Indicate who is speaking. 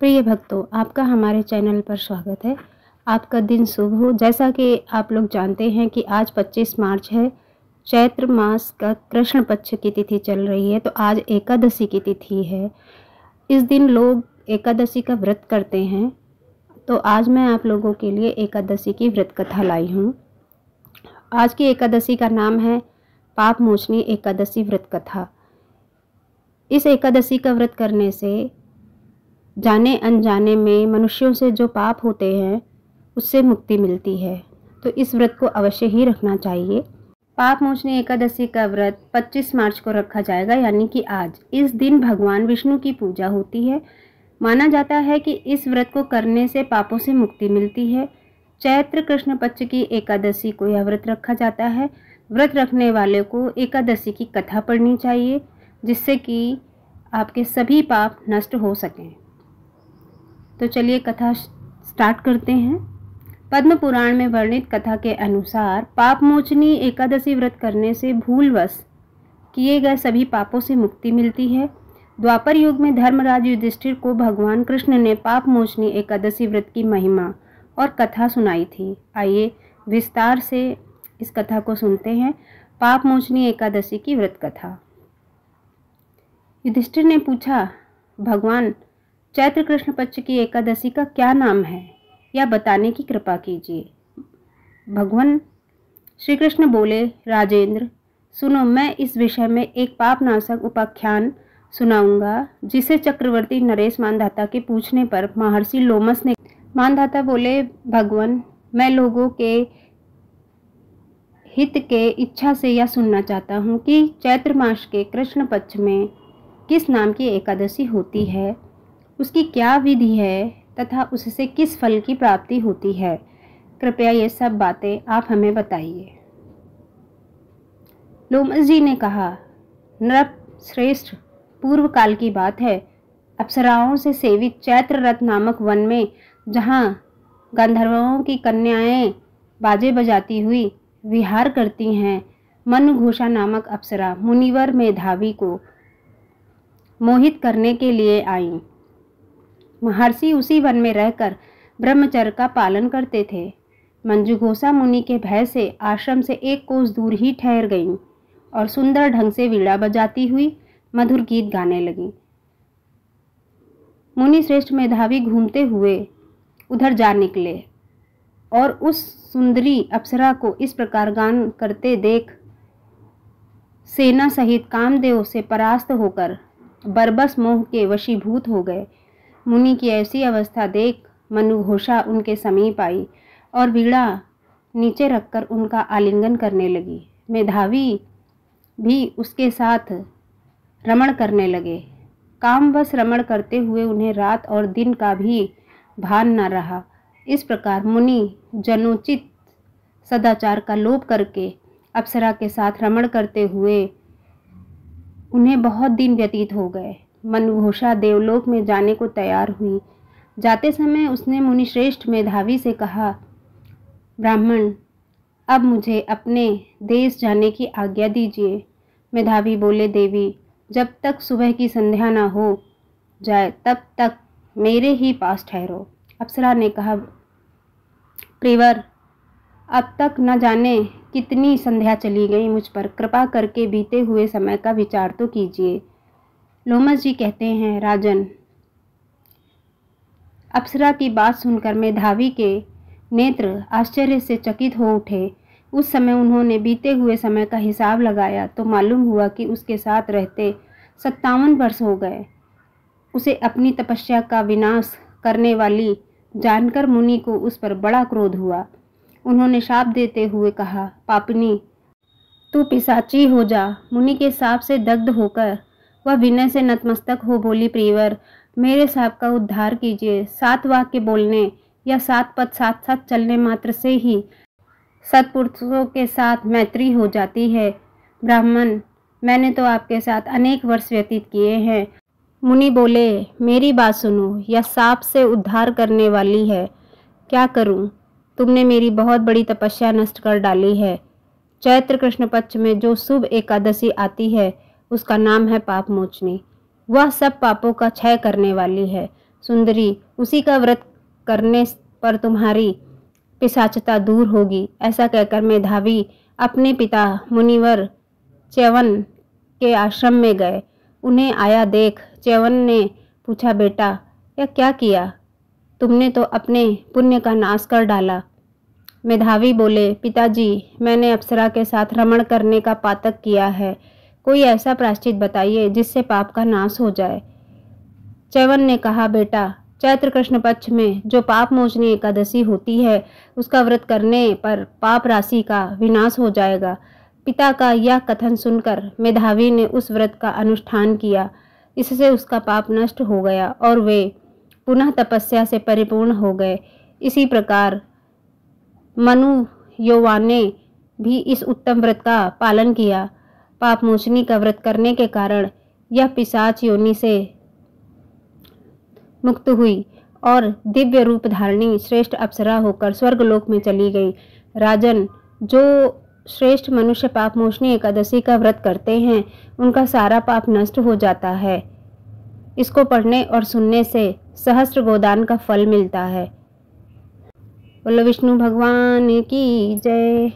Speaker 1: प्रिय भक्तों, आपका हमारे चैनल पर स्वागत है। आपका दिन शुभ हो। जैसा कि आप लोग जानते हैं कि आज 25 मार्च है, चैत्र मास का कृष्ण पक्ष की तिथि चल रही है, तो आज एकादशी की तिथि है। इस दिन लोग एकादशी का व्रत करते हैं, तो आज मैं आप लोगों के लिए एकादशी की व्रत कथा लाई हूँ। आज की एकादशी का नाम है पाप मोचनी एकादशी व्रत कथा। इस एकादशी का व्रत करने से जाने अनजाने में मनुष्यों से जो पाप होते हैं उससे मुक्ति मिलती है, तो इस व्रत को अवश्य ही रखना चाहिए। पाप मोचनी एकादशी का व्रत 25 मार्च को रखा जाएगा, यानी कि आज। इस दिन भगवान विष्णु की पूजा होती है। माना जाता है कि इस व्रत को करने से पापों से मुक्ति मिलती है। चैत्र कृष्ण पक्ष की एकादशी को यह व्रत रखा जाता है। व्रत रखने वाले को एकादशी की कथा पढ़नी चाहिए, जिससे कि आपके सभी पाप नष्ट हो सकें। तो चलिए कथा स्टार्ट करते हैं। पद्म पुराण में वर्णित कथा के अनुसार पाप मोचनी एकादशी व्रत करने से भूलवश किए गए सभी पापों से मुक्ति मिलती है। द्वापर युग में धर्मराज युधिष्ठिर को भगवान कृष्ण ने पाप मोचनी एकादशी व्रत की महिमा और कथा सुनाई थी। आइए विस्तार से इस कथा को सुनते हैं। पाप मोचनी एकादशी की व्रत कथा। युधिष्ठिर ने पूछा, भगवान, चैत्र कृष्ण पक्ष की एकादशी का क्या नाम है, या बताने की कृपा कीजिए। भगवान श्री कृष्ण बोले, राजेंद्र सुनो, मैं इस विषय में एक पापनाशक उपाख्यान सुनाऊंगा, जिसे चक्रवर्ती नरेश मानधाता के पूछने पर महर्षि लोमस ने। मानधाता बोले, भगवान, मैं लोगों के हित के इच्छा से यह सुनना चाहता हूँ कि चैत्र मास के कृष्ण पक्ष में किस नाम की एकादशी होती है, उसकी क्या विधि है तथा उससे किस फल की प्राप्ति होती है। कृपया ये सब बातें आप हमें बताइए। लोमस जी ने कहा, नृप श्रेष्ठ, पूर्व काल की बात है। अप्सराओं से सेवित चैत्र रथ नामक वन में, जहाँ गंधर्वों की कन्याएं बाजे बजाती हुई विहार करती हैं, मनुघोषा नामक अप्सरा मुनिवर मेधावी को मोहित करने के लिए आईं। महर्षि उसी वन में रहकर ब्रह्मचर्य का पालन करते थे। मंजुघोषा मुनि के भय से आश्रम से एक कोस दूर ही ठहर गईं और सुंदर ढंग से वीणा बजाती हुई मधुर गीत गाने लगीं। मुनि श्रेष्ठ मेधावी घूमते हुए उधर जा निकले और उस सुंदरी अप्सरा को इस प्रकार गान करते देख सेना सहित कामदेव से परास्त होकर बरबस मोह के वशीभूत हो गए। मुनि की ऐसी अवस्था देख मनुघोषा उनके समीप आई और वीणा नीचे रखकर उनका आलिंगन करने लगी। मेधावी भी उसके साथ रमण करने लगे। कामवश रमण करते हुए उन्हें रात और दिन का भी भान न रहा। इस प्रकार मुनि जनोचित सदाचार का लोप करके अप्सरा के साथ रमण करते हुए उन्हें बहुत दिन व्यतीत हो गए। मनुघोषा देवलोक में जाने को तैयार हुई। जाते समय उसने मुनि श्रेष्ठ मेधावी से कहा, ब्राह्मण, अब मुझे अपने देश जाने की आज्ञा दीजिए। मेधावी बोले, देवी, जब तक सुबह की संध्या न हो जाए तब तक मेरे ही पास ठहरो। अप्सरा ने कहा, प्रिवर, अब तक न जाने कितनी संध्या चली गई, मुझ पर कृपा करके बीते हुए समय का विचार तो कीजिए। लोमस जी कहते हैं, राजन, अप्सरा की बात सुनकर मेधावी के नेत्र आश्चर्य से चकित हो उठे। उस समय उन्होंने बीते हुए समय का हिसाब लगाया तो मालूम हुआ कि उसके साथ रहते 57 वर्ष हो गए। उसे अपनी तपस्या का विनाश करने वाली जानकर मुनि को उस पर बड़ा क्रोध हुआ। उन्होंने शाप देते हुए कहा, पापनी, तू पिशाची हो जा। मुनि के शाप से दग्ध होकर वह विनय से नतमस्तक हो बोली, प्रियवर, मेरे शाप का उद्धार कीजिए। 7 वाक्य बोलने या 7 पद साथ साथ चलने मात्र से ही सत्पुरुषों के साथ मैत्री हो जाती है। ब्राह्मण, मैंने तो आपके साथ अनेक वर्ष व्यतीत किए हैं। मुनि बोले, मेरी बात सुनो, यह शाप से उद्धार करने वाली है। क्या करूं? तुमने मेरी बहुत बड़ी तपस्या नष्ट कर डाली है। चैत्र कृष्ण पक्ष में जो शुभ एकादशी आती है उसका नाम है पाप मोचनी। वह सब पापों का क्षय करने वाली है। सुंदरी, उसी का व्रत करने पर तुम्हारी पिशाचता दूर होगी। ऐसा कहकर मेधावी अपने पिता मुनिवर च्यवन के आश्रम में गए। उन्हें आया देख च्यवन ने पूछा, बेटा यह क्या किया? तुमने तो अपने पुण्य का नाश कर डाला। मेधावी बोले, पिताजी मैंने अप्सरा के साथ रमण करने का पातक किया है। कोई ऐसा प्रायश्चित बताइए जिससे पाप का नाश हो जाए। च्यवन ने कहा, बेटा चैत्र कृष्ण पक्ष में जो पाप मोचनी एकादशी होती है उसका व्रत करने पर पाप राशि का विनाश हो जाएगा। पिता का यह कथन सुनकर मेधावी ने उस व्रत का अनुष्ठान किया। इससे उसका पाप नष्ट हो गया और वे पुनः तपस्या से परिपूर्ण हो गए। इसी प्रकार मनु यौवा ने भी इस उत्तम व्रत का पालन किया। पाप मोचनी का व्रत करने के कारण यह पिशाच योनि से मुक्त हुई और दिव्य रूप धारणी श्रेष्ठ अप्सरा होकर स्वर्गलोक में चली गई। राजन, जो श्रेष्ठ मनुष्य पाप मोचनी एकादशी का व्रत करते हैं उनका सारा पाप नष्ट हो जाता है। इसको पढ़ने और सुनने से सहस्त्र गोदान का फल मिलता है। बोलो विष्णु भगवान की जय।